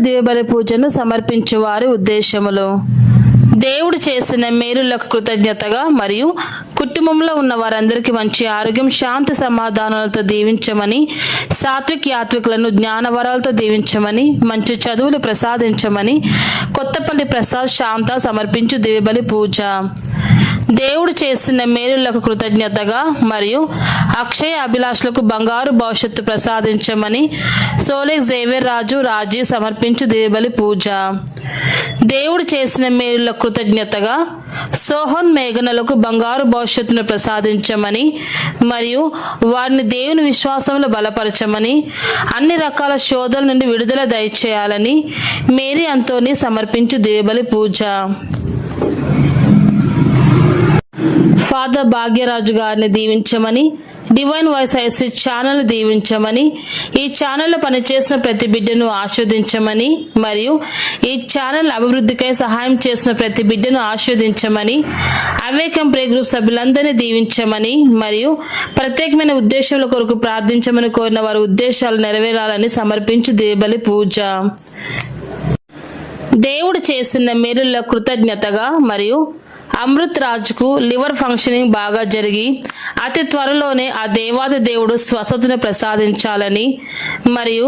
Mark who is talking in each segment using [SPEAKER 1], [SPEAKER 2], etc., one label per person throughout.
[SPEAKER 1] దివ్యబలి పూజను సమర్పించు వారి ఉద్దేశములు. దేవుడు చేసిన మేలులకు కృతజ్ఞతగా మరియు కుటుంబంలో ఉన్న వారందరికీ మంచి ఆరోగ్యం, శాంతి, సమాధానాలతో దీవించమని, సాత్విక్ యాత్రికులను జ్ఞానవరాలతో దీవించమని, మంచి చదువులు ప్రసాదించమని కొత్తపల్లి ప్రసాద్ శాంత సమర్పించు దివ్యబలి పూజ. దేవుడు చేసిన మేలులకు కృతజ్ఞతగా మరియు అక్షయ అభిలాషులకు బంగారు భవిష్యత్తు ప్రసాదించమని సోలెక్ జేవియర్ రాజు రాజీ సమర్పించు దివ్యబలి పూజ. దేవుడు చేసిన మేలులకు కృతజ్ఞతగా సోహన్ మేఘనలకు బంగారు భవిష్యత్తును ప్రసాదించమని మరియు వారిని దేవుని విశ్వాసంలో బలపరచమని, అన్ని రకాల శోధల నుండి విడుదల దయచేయాలని మేరీ అంతోని సమర్పించు దివ్యబలి పూజ. ఫాదర్ భాగ్యరాజు గారిని దీవించమని, డివైన్ వాయిస్ ఐసీ ఛానల్ దీవించమని, ఈ ఛానల్లో పనిచేసిన ప్రతి బిడ్డను ఆస్వాదించమని మరియు ఈ ఛానల్ అభివృద్ధికై సహాయం చేసిన ప్రతి బిడ్డను ఆస్వాదించమని, అవేకం ప్రే గ్రూప్ సభ్యులందరినీ దీవించమని మరియు ప్రత్యేకమైన ఉద్దేశాల కొరకు ప్రార్థించమని కోరిన వారి ఉద్దేశాలు నెరవేరాలని సమర్పించు దివ్యబలి పూజ. దేవుడు చేసిన మేలుల కృతజ్ఞతగా మరియు అమృత్ రాజుకు లివర్ ఫంక్షనింగ్ బాగా జరిగి అతి త్వరలోనే ఆ దేవాది దేవుడు స్వస్థతను ప్రసాదించాలని మరియు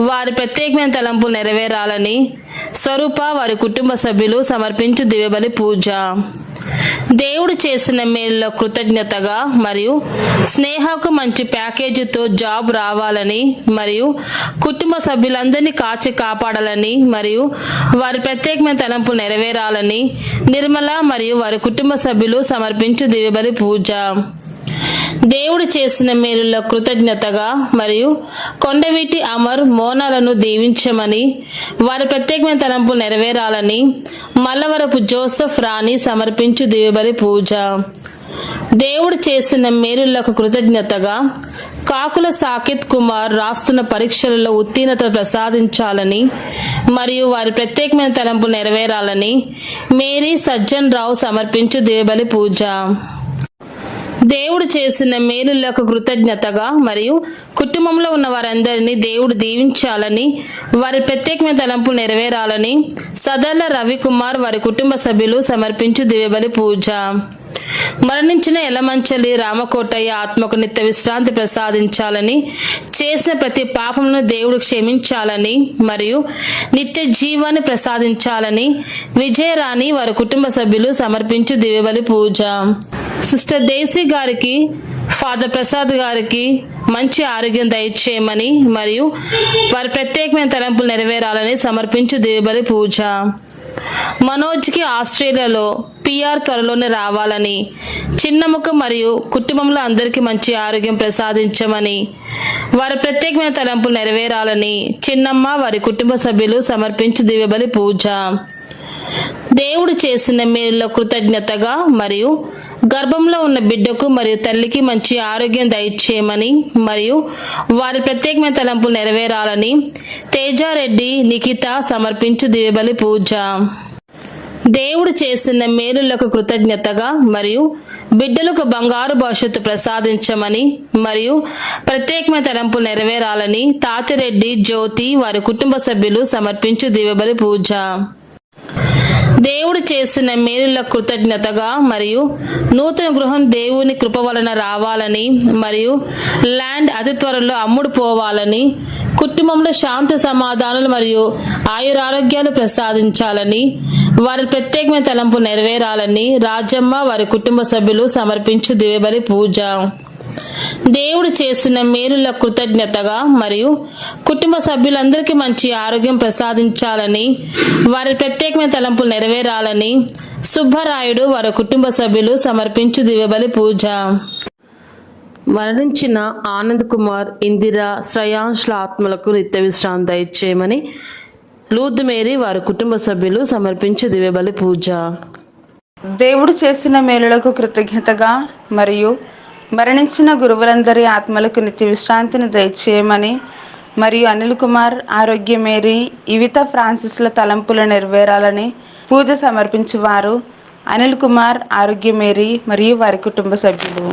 [SPEAKER 1] వారి ప్రత్యేకమైన తలంపులు నెరవేరాలని స్వరూప వారి కుటుంబ సభ్యులు సమర్పించు దివ్యబలి పూజ. దేవుడు చేసిన మేలులో కృతజ్ఞతగా మరియు స్నేహకు మంచి ప్యాకేజీతో జాబ్ రావాలని మరియు కుటుంబ సభ్యులందరినీ కాచి కాపాడాలని మరియు వారి ప్రత్యేకమైన తలంపులు నెరవేరాలని నిర్మల మరియు వారి కుటుంబ సభ్యులు సమర్పించు దివ్యబలి పూజ. దేవుడు చేసిన మేలులో కృతజ్ఞతగా మరియు కొండవీటి అమర్ మోనాలను దీవించమని, వారి ప్రత్యేకమైన తలంపులు నెరవేరాలని మల్లవరపు జోసెఫ్ రాణి సమర్పించు దివ్యబలి పూజ. దేవుడు చేసిన మేలులకు కృతజ్ఞతగా కాకుల సాకిత్ కుమార్ రాస్తున్న పరీక్షలలో ఉత్తీర్ణత ప్రసాదించాలని మరియు వారి ప్రత్యేకమైన తలంపులు నెరవేరాలని మేరీ సజ్జన్ రావు సమర్పించు దివ్యబలి పూజ. దేవుడు చేసిన మేలులకు కృతజ్ఞతగా మరియు కుటుంబంలో ఉన్న వారందరినీ దేవుడు దీవించాలని, వారి ప్రత్యేకమైన తలంపులు నెరవేరాలని సదర్ల రవికుమార్ వారి కుటుంబ సభ్యులు సమర్పించు దివ్యబలి పూజ. మరణించిన ఎలమంచలి రామకోటయ్య ఆత్మకు నిత్య విశ్రాంతి ప్రసాదించాలని, చేసిన ప్రతి పాపమును దేవుడు క్షమించాలని మరియు నిత్య జీవాన్ని ప్రసాదించాలని విజయరాణి వారి కుటుంబ సభ్యులు సమర్పించు దివ్యబలి పూజ. సిస్టర్ దేశీ గారికి, ఫాదర్ ప్రసాద్ గారికి మంచి ఆరోగ్యం దయచేయమని మరియు వారి ప్రత్యేకమైన తలంపులు నెరవేరాలని సమర్పించు దివ్యబలి పూజ. మనోజ్కి ఆస్ట్రేలియాలో పిఆర్ త్వరలోనే రావాలని, చిన్నముఖ మరియు కుటుంబంలో అందరికీ మంచి ఆరోగ్యం ప్రసాదించమని, వారి ప్రత్యేకమైన తలంపులు నెరవేరాలని చిన్నమ్మ వారి కుటుంబ సభ్యులు సమర్పించు దివ్యబలి పూజ. దేవుడు చేసిన మేలులో కృతజ్ఞతగా మరియు గర్భంలో ఉన్న బిడ్డకు మరియు తల్లికి మంచి ఆరోగ్యం దయచేయమని మరియు వారి ప్రత్యేకమైన తలంపులు నెరవేరాలని తేజారెడ్డి నిఖిత సమర్పించు దివ్యబలి పూజ. దేవుడు చేసిన మేలులకు కృతజ్ఞతగా మరియు బిడ్డలకు బంగారు భవిష్యత్తు ప్రసాదించమని మరియు ప్రత్యేకమైన తలంపులు నెరవేరాలని తాతిరెడ్డి జ్యోతి వారి కుటుంబ సభ్యులు సమర్పించు దివ్యబలి పూజ. దేవుడు చేసిన మేలులకు కృతజ్ఞతగా మరియు నూతన గృహం దేవుని కృప వలన రావాలని మరియు ల్యాండ్ అతి త్వరలో అమ్ముడు పోవాలని, కుటుంబంలో శాంతి సమాధానాలు మరియు ఆయురారోగ్యాలు ప్రసాదించాలని, వారి ప్రత్యేకమైన తలంపు నెరవేరాలని రాజమ్మ వారి కుటుంబ సభ్యులు సమర్పించు దివ్యబలి పూజ. దేవుడు చేసిన మేలుల కృతజ్ఞతగా మరియు కుటుంబ సభ్యులందరికీ మంచి ఆరోగ్యం ప్రసాదించాలని, వారి ప్రత్యేకమైన తలంపులు నెరవేరాలని సుబ్బరాయుడు వారి కుటుంబ సభ్యులు సమర్పించు దివ్యబలి పూజ. మరణించిన ఆనంద్ కుమార్, ఇందిరా, శ్రేయాంశ్ల ఆత్మలకు నిత్య విశ్రాంతి దయచేయమని లూద్ మేరీ వారి కుటుంబ సభ్యులు సమర్పించు దివ్యబలి పూజ.
[SPEAKER 2] దేవుడు చేసిన మేలులకు కృతజ్ఞతగా మరియు మరణించిన గురువులందరి ఆత్మలకు నిత్య విశ్రాంతిని దయచేయమని మరియు అనిల్ కుమార్, ఆరోగ్య మేరీ, ఇవిత ఫ్రాన్సిస్ల తలంపులు నెరవేరాలని పూజ సమర్పించువారు అనిల్ కుమార్, ఆరోగ్య మేరీ మరియు వారి కుటుంబ సభ్యులు.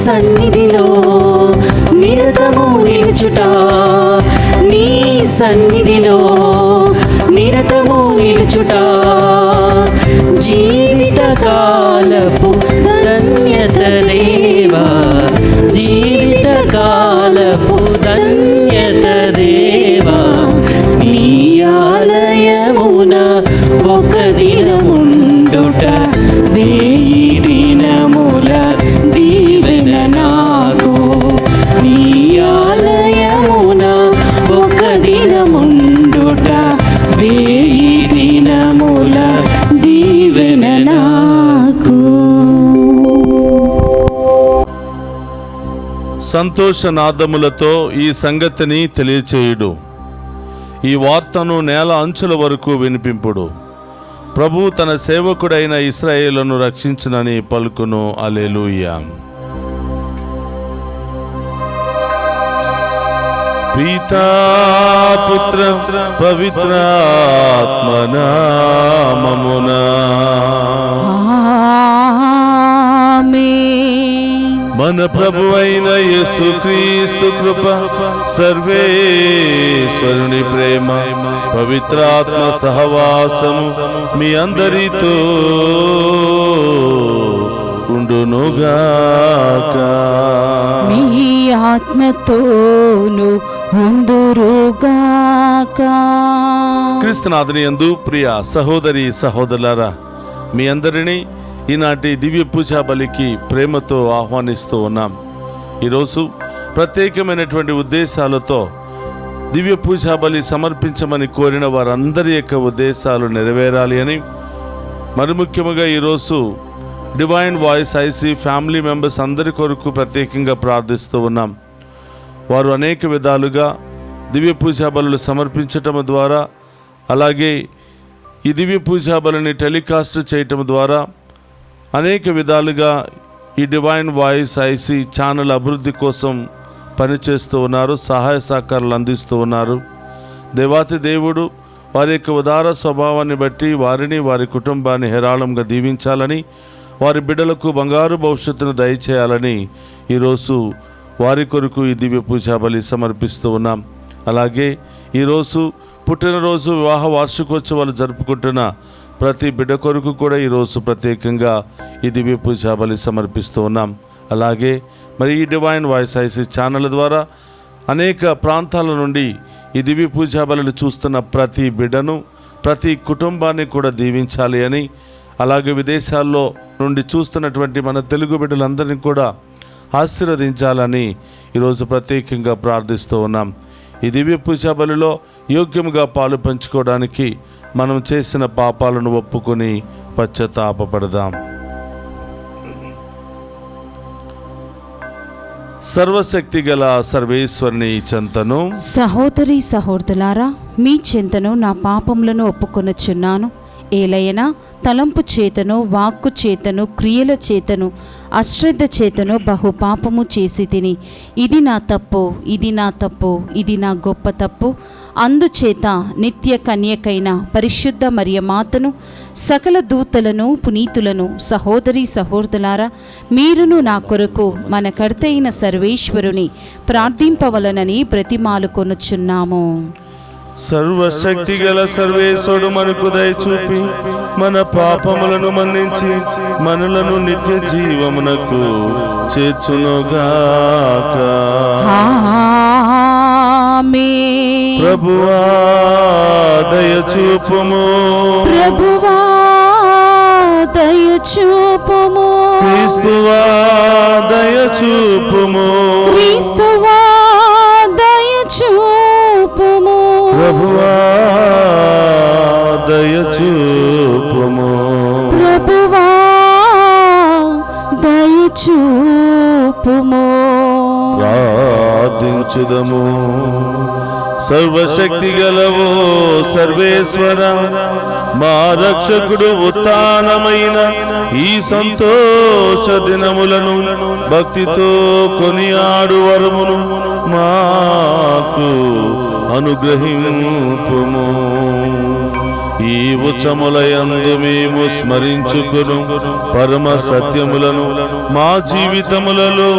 [SPEAKER 3] సన్నిధిలో నిరతము నిలుచుట, నీ సన్నిధిలో నిరతము నిలుచుట జీవిత కాలపు ధన్యత దేవా, జీవిత కాలపు ధన్యత దేవా. నీ ఆలయమున ఒక దినముండుట వేయి దినముల దీవెన నాకు. నీ ఆలయమున ఒక దినముండుట వేయి దినముల దీవెన నాకు.
[SPEAKER 4] సంతోషనాదములతో ఈ సంగతిని తెలియచేయుడు. ఈ వార్తను నేల అంచుల వరకు వినిపింపుడు. ప్రభువు తన సేవకుడైన ఇశ్రాయేలును రక్షించునని పలుకును. హల్లెలూయా. పితా పుత్ర పవిత్రాత్మ నామమునా మన ప్రభువైన యేసుక్రీస్తు కృప, సర్వేశ్వరుని ప్రేమ, పవిత్రాత్మ సహవాసము మీ అందరితో ఉండునుగాక.
[SPEAKER 3] మీ ఆత్మతోను ఉందురుగాక.
[SPEAKER 4] క్రీస్తునాథుని యందు ప్రియ సహోదరి సహోదరులారా, మీ అందరినీ ఈనాటి దివ్య పూజా బలికి ప్రేమతో ఆహ్వానిస్తూ ఉన్నాం. ఈరోజు ప్రత్యేకమైనటువంటి ఉద్దేశాలతో దివ్య పూజా బలి సమర్పించమని కోరిన వారందరి యొక్క ఉద్దేశాలు నెరవేరాలి అని, మరి ముఖ్యంగా ఈరోజు divine voice IC family members అందరి కొరకు ప్రత్యేకంగా ప్రార్థిస్తూ ఉన్నాం. వారు అనేక విధాలుగా దివ్య పూజా బలులు సమర్పించటం ద్వారా, అలాగే ఈ దివ్య పూజా బలిని టెలికాస్ట్ చేయటం ద్వారా అనేక విధాలుగా ఈ డివైన్ వాయిస్ ఐసీ ఛానల్ అభివృద్ధి కోసం పనిచేస్తూ ఉన్నారు, సహాయ సహకారాలు అందిస్తూ ఉన్నారు. దేవాతి దేవుడు వారి యొక్క ఉదార స్వభావాన్ని బట్టి వారిని, వారి కుటుంబాన్ని హేరాళంగా దీవించాలని, వారి బిడ్డలకు బంగారు భవిష్యత్తును దయచేయాలని ఈరోజు వారి కొరకు ఈ దివ్య పూజా బలి సమర్పిస్తూ ఉన్నాం. అలాగే ఈరోజు పుట్టినరోజు, వివాహ వార్షికోత్సవాలు జరుపుకుంటున్న ప్రతి బిడ్డ కొరకు కూడా ఈరోజు ప్రత్యేకంగా ఈ దివ్య పూజా బలి సమర్పిస్తూ ఉన్నాం. అలాగే మరి ఈ డివైన్ వాయిస్ ఐసీ ఛానల్ ద్వారా అనేక ప్రాంతాల నుండి ఈ దివ్య పూజా బలిని చూస్తున్న ప్రతి బిడ్డను, ప్రతి కుటుంబాన్ని కూడా దీవించాలి అని, అలాగే విదేశాల్లో నుండి చూస్తున్నటువంటి మన తెలుగు బిడ్డలందరినీ కూడా ఆశీర్వదించాలని ఈరోజు ప్రత్యేకంగా ప్రార్థిస్తూ ఉన్నాం. ఈ దివ్య పూజా బలిలో యోగ్యముగా పాలు పంచుకోవడానికి మనం చేసిన పాపాలను ఒప్పుకొని పశ్చాత్తాపపడదాం. సర్వశక్తి గల సర్వేశ్వరుని చెంతను,
[SPEAKER 3] సహోదరి సహోదరులారా, మీ చెంతను నా పాపములను ఒప్పుకొనుచున్నాను. ఏలయనా తలంపు చేతను, వాక్కు చేతను, క్రియల చేతను, అశ్రద్ధ చేతను బహు పాపము చేసి తిని. ఇది నా తప్పు, ఇది నా తప్పు, ఇది నా గొప్ప తప్పు. అందుచేత నిత్య కన్యకైన పరిశుద్ధ మరియమాతను, సకల దూతలను, పునీతులను, సహోదరి సహోదరులారా, మీరును నా కొరకు మన కర్తైన సర్వేశ్వరుని ప్రార్థింపవలనని బ్రతిమాలుకొనుచున్నాము.
[SPEAKER 4] సర్వశక్తి గల సర్వేశ్వరుడు మనకు దయచూపి మన పాపములను మన్నించి మనలను నిత్య జీవమునకు చేర్చునుగాక.
[SPEAKER 3] ఆమేన్.
[SPEAKER 4] ప్రభువా దయచూపుము,
[SPEAKER 3] ప్రభువా దయచూపుము,
[SPEAKER 4] క్రీస్తువా దయచూపుము,
[SPEAKER 3] క్రీస్తువా దయచూపుము,
[SPEAKER 4] ప్రభువా దయచూపుము,
[SPEAKER 3] ప్రభువా దయచూపుము.
[SPEAKER 4] ప్రార్థించుదము. సర్వశక్తి గలవో సర్వేశ్వర, మా రక్షకుడు ఉత్థానమైన ఈ సంతోష దినములను భక్తితో కొనియాడు వరమును మాకు అనుగ్రహింపుము. ఈ ఉచ్చములయందు మేము స్మరించుకును పరమ సత్యములను మా జీవితములలో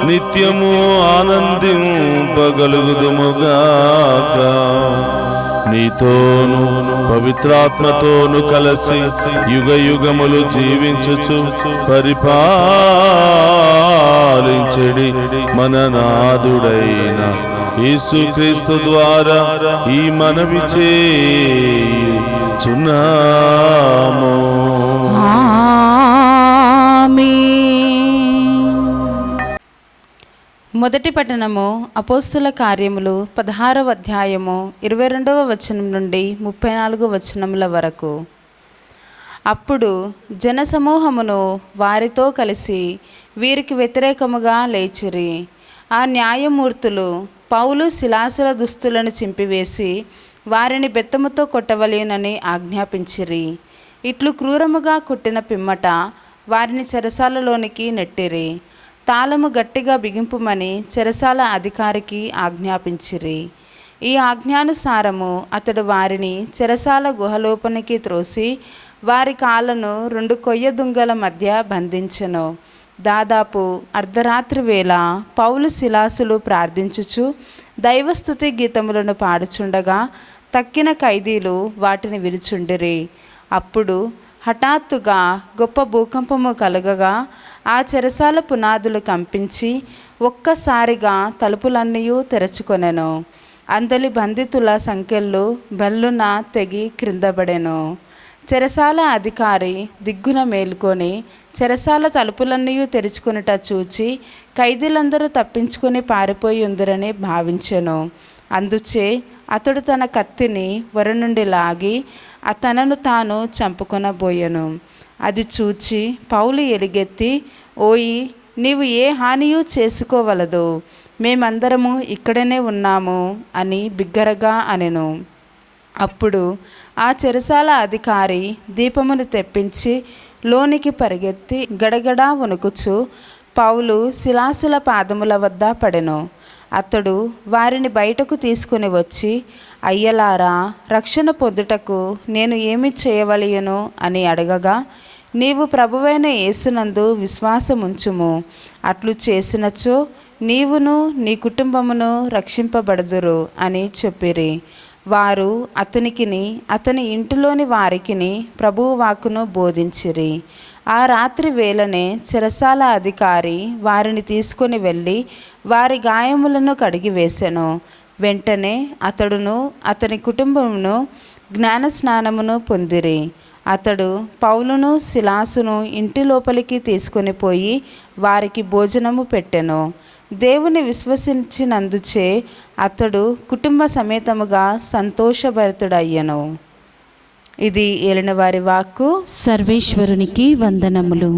[SPEAKER 4] నిత్యము ఆనందింపగలుగుదుముగాక. నీతోను పవిత్రాత్మతోను కలిసి యుగ యుగములు జీవించుచు పరిపాలించెడి మన నాథుడైన యేసుక్రీస్తు ద్వారా ఈ మనవి చేయుచున్నాము.
[SPEAKER 2] మొదటి పట్టణము అపోస్తుల కార్యములు 16వ అధ్యాయము 22వ వచనం నుండి 34వ వచనముల వరకు. అప్పుడు జనసమూహమును వారితో కలిసి వీరికి వ్యతిరేకముగా లేచిరి. ఆ న్యాయమూర్తులు పౌలు శిలాసుల దుస్తులను చింపివేసి వారిని బెత్తముతో కొట్టవలేనని ఆజ్ఞాపించిరి. ఇట్లు క్రూరముగా కొట్టిన పిమ్మట వారిని చెరసాలలోనికి నెట్టిరి. తాళము గట్టిగా బిగింపుమని చెరసాల అధికారికి ఆజ్ఞాపించిరి. ఈ ఆజ్ఞానుసారము అతడు వారిని చెరసాల గుహలోపనికి త్రోసి వారి కాళ్ళను 2 కొయ్య దుంగల మధ్య బంధించెను. దాదాపు అర్ధరాత్రి వేళ పౌలు శిలాసులు ప్రార్థించుచు దైవస్తుతి గీతములను పాడుచుండగా తక్కిన ఖైదీలు వాటిని విరుచుండిరి. అప్పుడు హఠాత్తుగా గొప్ప భూకంపము కలగగా ఆ చెరసాల పునాదులు కంపించి ఒక్కసారిగా తలుపులన్నీ తెరచుకొనెను. అందలి బంధితుల సంకెళ్ళు బెల్లున తెగి క్రిందబడెను. చెరసాల అధికారి దిగ్గున మేలుకొని చెరసాల తలుపులన్నీ తెరుచుకొనుట చూచి ఖైదీలందరూ తప్పించుకొని పారిపోయి ఉందరని భావించెను. అందుచే అతడు తన కత్తిని వర నుండి లాగి తనను తాను చంపుకొనబోయెను. అది చూచి పౌలు ఎలుగెత్తి, ఓయి, నీవు ఏ హానియూ చేసుకోవలదు, మేమందరము ఇక్కడనే ఉన్నాము అని బిగ్గరగా అనెను. అప్పుడు ఆ చెరసాల అధికారి దీపమును తెప్పించి లోనికి పరిగెత్తి గడగడా వణుకుచు పౌలు శిలాసుల పాదముల వద్ద పడెను. అతడు వారిని బయటకు తీసుకుని వచ్చి, అయ్యలారా, రక్షణ పొందుటకు నేను ఏమి చేయవలయను అని అడగగా, నీవు ప్రభువైన యేసునందు విశ్వాసముంచుము, అట్లు చేసినచో నీవును నీ కుటుంబమును రక్షింపబడుదురు అని చెప్పిరి. వారు అతనికిని అతని ఇంటిలోని వారికిని ప్రభువు వాక్కును బోధించిరి. ఆ రాత్రి వేళనే చెరసాల అధికారి వారిని తీసుకొని వెళ్ళి వారి గాయములను కడిగివేసెను. వెంటనే అతడును అతని కుటుంబమును జ్ఞానస్నానమును పొందిరి. అతడు పౌలును శిలాసును ఇంటి లోపలికి తీసుకొని పోయి వారికి భోజనము పెట్టెను. దేవుని విశ్వసించినందుచే అతడు కుటుంబ సమేతముగా సంతోషభరితుడయ్యెను. ఇది ఏలినవారి వాక్కు.
[SPEAKER 3] సర్వేశ్వరునికి వందనములు.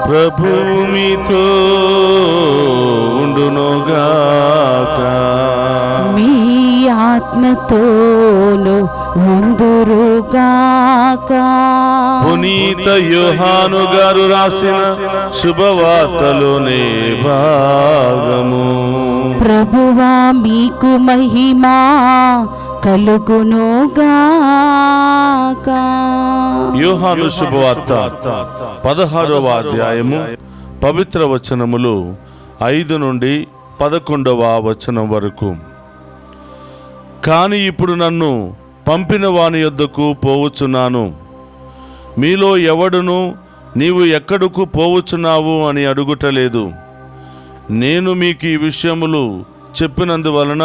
[SPEAKER 4] ప్రభువు మీతో ఉండునుగాక.
[SPEAKER 3] మీ ఆత్మతోను ఉందురుగాక.
[SPEAKER 4] పునీత యోహాను గారు రాసిన శుభవార్తలోనే భాగము.
[SPEAKER 3] ప్రభువా మీకు మహిమా కలుగునుగాక.
[SPEAKER 4] యోహాను శుభవార్త 16వ అధ్యాయము పవిత్ర వచనములు 5 నుండి 11వ వచనం వరకు. కాని ఇప్పుడు నన్ను పంపిన వాని యొద్దకు పోవచ్చున్నాను. మీలో ఎవడును నీవు ఎక్కడకు పోవచ్చున్నావు అని అడుగుటలేదు. నేను మీకు ఈ విషయములు చెప్పినందువలన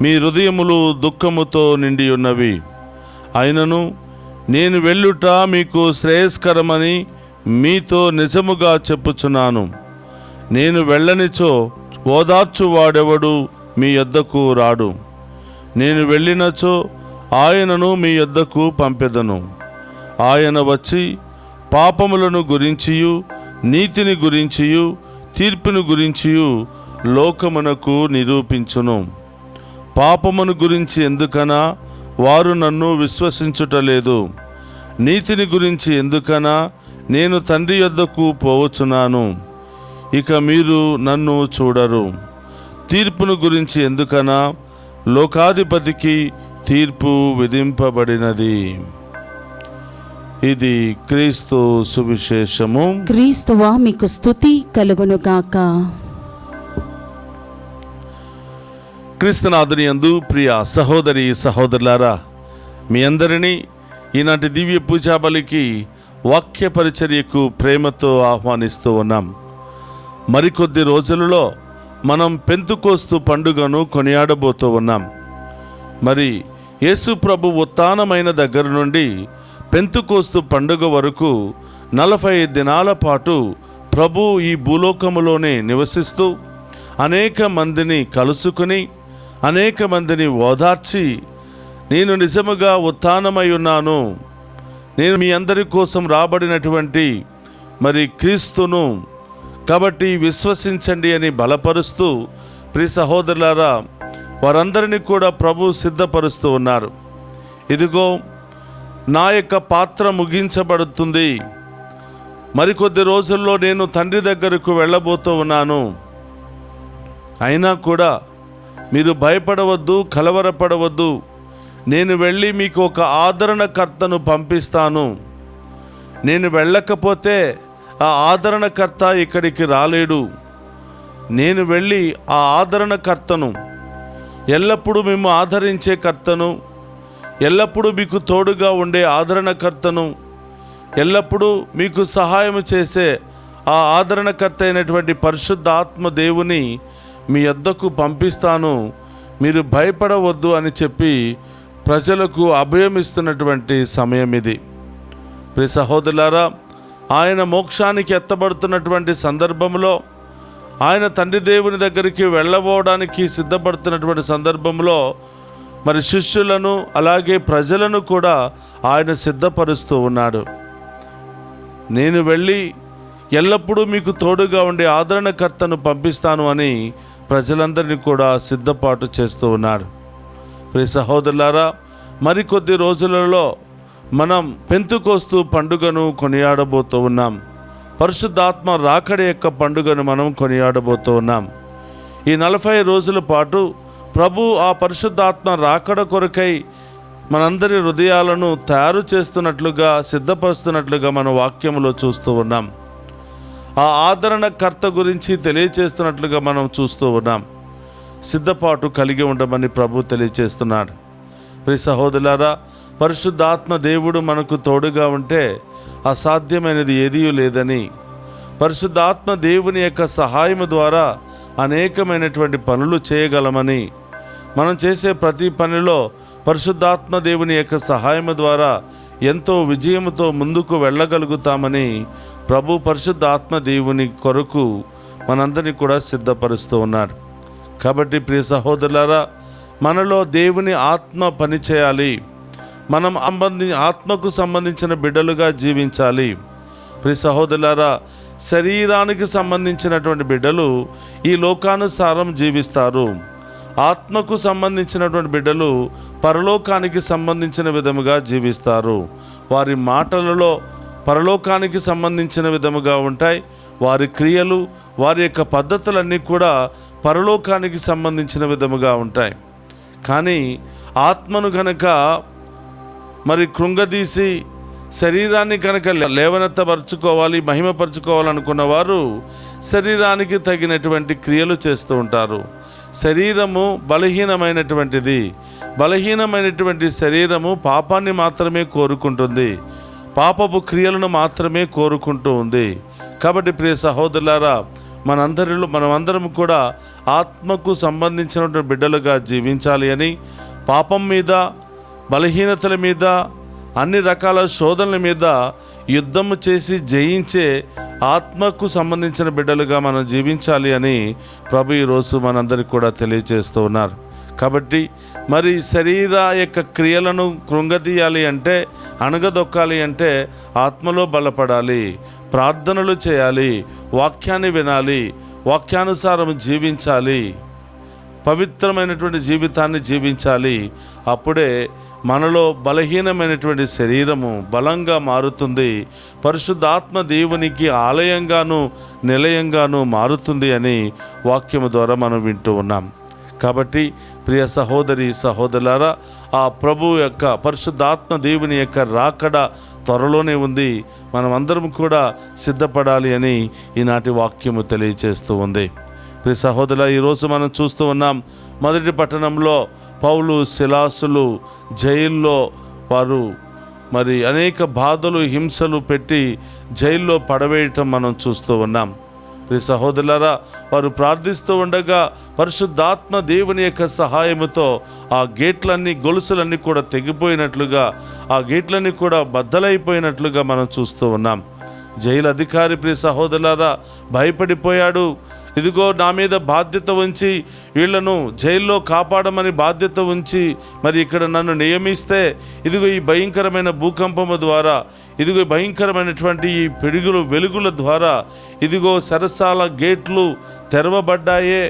[SPEAKER 4] మీ హృదయములు దుఃఖముతో నిండి ఉన్నవి. అయినను నేను వెళ్ళుట మీకు శ్రేయస్కరమని మీతో నిజముగా చెప్పుచున్నాను. నేను వెళ్ళనిచో ఓదార్చువాడెవడు మీ యొద్దకు రాడు. నేను వెళ్ళినచో ఆయనను మీ యొద్దకు పంపెదను. ఆయన వచ్చి పాపములను గురించియు నీతిని గురించియు తీర్పును గురించియు లోకమునకు నిరూపించును. పాపమును గురించి ఎందుకనా వారు నన్ను విశ్వసించుటలేదు. నీతిని గురించి ఎందుకనా నేను తండ్రి యొద్దకు పోవచ్చున్నాను, ఇక మీరు నన్ను చూడరు. తీర్పును గురించి ఎందుకనా లోకాధిపతికి తీర్పు విధింపబడినది. ఇది క్రీస్తు సువిశేషము.
[SPEAKER 3] క్రీస్తువా మీకు స్తుతి కలుగునుగాక.
[SPEAKER 4] క్రీస్తునాథుని యందు ప్రియ సహోదరి సహోదరులారా, మీ అందరినీ ఈనాటి దివ్య పూజా బలికి వాక్య పరిచర్యకు ప్రేమతో ఆహ్వానిస్తూ ఉన్నాం. మరికొద్ది రోజులలో మనం పెంతుకోస్తు పండుగను కొనియాడబోతూ ఉన్నాం. మరి యేసు ప్రభు ఉత్థానమైన దగ్గర నుండి పెంతుకోస్తు పండుగ వరకు 40 దినాల పాటు ప్రభు ఈ భూలోకములోనే నివసిస్తూ అనేక మందిని కలుసుకుని అనేక మందిని ఓదార్చి, నేను నిజముగా ఉత్థానమై ఉన్నాను, నేను మీ అందరి కోసం రాబడినటువంటి మరి క్రీస్తును, కాబట్టి విశ్వసించండి అని బలపరుస్తూ, ప్రియ సహోదరులారా, వారందరినీ కూడా ప్రభు సిద్ధపరుస్తూ ఉన్నారు. ఇదిగో నా యొక్క పాత్ర ముగించబడుతుంది, మరికొద్ది రోజుల్లో నేను తండ్రి దగ్గరకు వెళ్ళబోతూ ఉన్నాను. అయినా కూడా మీరు భయపడవద్దు, కలవరపడవద్దు. నేను వెళ్ళి మీకు ఒక ఆదరణకర్తను పంపిస్తాను. నేను వెళ్ళకపోతే ఆ ఆదరణకర్త ఇక్కడికి రాలేడు. నేను వెళ్ళి ఆ ఆదరణకర్తను, ఎల్లప్పుడూ మేము ఆదరించే కర్తను, ఎల్లప్పుడూ మీకు తోడుగా ఉండే ఆదరణకర్తను, ఎల్లప్పుడూ మీకు సహాయం చేసే ఆ ఆదరణకర్త అయినటువంటి పరిశుద్ధ ఆత్మ దేవుని మీ యొద్దకు పంపిస్తాను, మీరు భయపడవద్దు అని చెప్పి ప్రజలకు అభయమిస్తున్నటువంటి సమయం ఇది. ప్రియ సహోదరులారా, ఆయన మోక్షానికి ఎత్తబడుతున్నటువంటి సందర్భంలో, ఆయన తండ్రి దేవుని దగ్గరికి వెళ్ళబోవడానికి సిద్ధపడుతున్నటువంటి సందర్భంలో మరి శిష్యులను అలాగే ప్రజలను కూడా ఆయన సిద్ధపరుస్తూ ఉన్నాడు. నేను వెళ్ళి ఎల్లప్పుడూ మీకు తోడుగా ఉండే ఆదరణకర్తను పంపిస్తాను అని ప్రజలందరినీ కూడా సిద్ధపాటు చేస్తూ ఉన్నాడు. ప్రియ సహోదరులారా, మరికొద్ది రోజులలో మనం పెంతుకోస్తు పండుగను కొనియాడబోతూ ఉన్నాం. పరిశుద్ధాత్మ రాకడ యొక్క పండుగను మనం కొనియాడబోతూ ఉన్నాం. ఈ 40 రోజుల పాటు ప్రభు ఆ పరిశుద్ధాత్మ రాకడ కొరకై మనందరి హృదయాలను తయారు చేస్తున్నట్లుగా, సిద్ధపరుస్తున్నట్లుగా మన వాక్యంలో చూస్తూ ఉన్నాం. ఆ ఆదరణకర్త గురించి తెలియచేస్తున్నట్లుగా మనం చూస్తూ ఉన్నాం. సిద్ధపాటు కలిగి ఉండమని ప్రభు తెలియచేస్తున్నాడు. ప్రియ సహోదరులారా, పరిశుద్ధాత్మ దేవుడు మనకు తోడుగా ఉంటే అసాధ్యమైనది ఏదీ లేదని, పరిశుద్ధాత్మ దేవుని యొక్క సహాయం ద్వారా అనేకమైనటువంటి పనులు చేయగలమని, మనం చేసే ప్రతి పనిలో పరిశుద్ధాత్మ దేవుని యొక్క సహాయం ద్వారా ఎంతో విజయంతో ముందుకు వెళ్ళగలుగుతామని ప్రభు పరిశుద్ధాత్మ దేవుని కొరకు మనందరినీ కూడా సిద్ధపరుస్తూ ఉన్నాడు. కాబట్టి ప్రియ సహోదరులారా, మనలో దేవుని ఆత్మ పనిచేయాలి. మనం ఆత్మకు సంబంధించిన బిడ్డలుగా జీవించాలి. ప్రియ సహోదరులారా, శరీరానికి సంబంధించినటువంటి బిడ్డలు ఈ లోకానుసారం జీవిస్తారు. ఆత్మకు సంబంధించినటువంటి బిడ్డలు పరలోకానికి సంబంధించిన విధముగా జీవిస్తారు. వారి మాటలలో పరలోకానికి సంబంధించిన విధముగా ఉంటాయి. వారి క్రియలు, వారి యొక్క పద్ధతులన్నీ కూడా పరలోకానికి సంబంధించిన విధముగా ఉంటాయి. కానీ ఆత్మను గనక మరి కృంగదీసి శరీరాన్ని కనుక లేవనెత్తపరుచుకోవాలి, మహిమపరుచుకోవాలనుకున్న వారు శరీరానికి తగినటువంటి క్రియలు చేస్తూ ఉంటారు. శరీరము బలహీనమైనటువంటిది. బలహీనమైనటువంటి శరీరము పాపాన్ని మాత్రమే కోరుకుంటుంది, పాపపు క్రియలను మాత్రమే కోరుకుంటూ ఉంది. కాబట్టి ప్రియ సహోదరులారా, మనమందరం కూడా ఆత్మకు సంబంధించినటువంటి బిడ్డలుగా జీవించాలి అని, పాపం మీద, బలహీనతల మీద, అన్ని రకాల శోధనల మీద యుద్ధము చేసి జయించే ఆత్మకు సంబంధించిన బిడ్డలుగా మనం జీవించాలి అని ప్రభు ఈరోజు మనందరికీ కూడా తెలియజేస్తూ ఉన్నారు. కాబట్టి మరి శరీర యొక్క క్రియలను కృంగదీయాలి అంటే, అణగదొక్కాలి అంటే ఆత్మలో బలపడాలి, ప్రార్థనలు చేయాలి, వాక్యాన్ని వినాలి, వాక్యానుసారం జీవించాలి, పవిత్రమైనటువంటి జీవితాన్ని జీవించాలి. అప్పుడే మనలో బలహీనమైనటువంటి శరీరము బలంగా మారుతుంది, పరిశుద్ధాత్మ దేవునికి ఆలయంగాను నిలయంగాను మారుతుంది అని వాక్యము ద్వారా మనం వింటూ ఉన్నాం. కాబట్టి ప్రియ సహోదరి సహోదరులారా, ఆ ప్రభు యొక్క పరిశుద్ధాత్మ దేవుని యొక్క రాకడ త్వరలోనే ఉంది. మనమందరం కూడా సిద్ధపడాలి అని ఈనాటి వాక్యము తెలియజేస్తూ ఉంది. ప్రియ సహోదరుల, ఈరోజు మనం చూస్తూ ఉన్నాం, మొదటి పట్టణంలో పౌలు సిలాసులు జైల్లో వారు మరి అనేక బాధలు, హింసలు పెట్టి జైల్లో పడవేయటం మనం చూస్తూ ఉన్నాం. ప్రియ సహోదరులారా, వారు ప్రార్థిస్తూ ఉండగా పరిశుద్ధాత్మ దేవుని యొక్క సహాయముతో ఆ గేట్లన్నీ, గొలుసులన్నీ కూడా తెగిపోయినట్లుగా, ఆ గేట్లన్నీ కూడా బద్దలైపోయినట్లుగా మనం చూస్తూ ఉన్నాం. జైలు అధికారి ప్రియ సహోదరులారా భయపడిపోయాడు. ఇదిగో నా మీద బాధ్యత ఉంచి వీళ్లను జైల్లో కాపాడమని బాధ్యత ఉంచి మరి ఇక్కడ నన్ను నియమిస్తే, ఇదిగో ఈ భయంకరమైన భూకంపము ద్వారా, ఇదిగో భయంకరమైనటువంటి ఈ పిడుగులు వెలుగుల ద్వారా ఇదిగో సరసాల గేట్లు తెరవబడ్డాయే,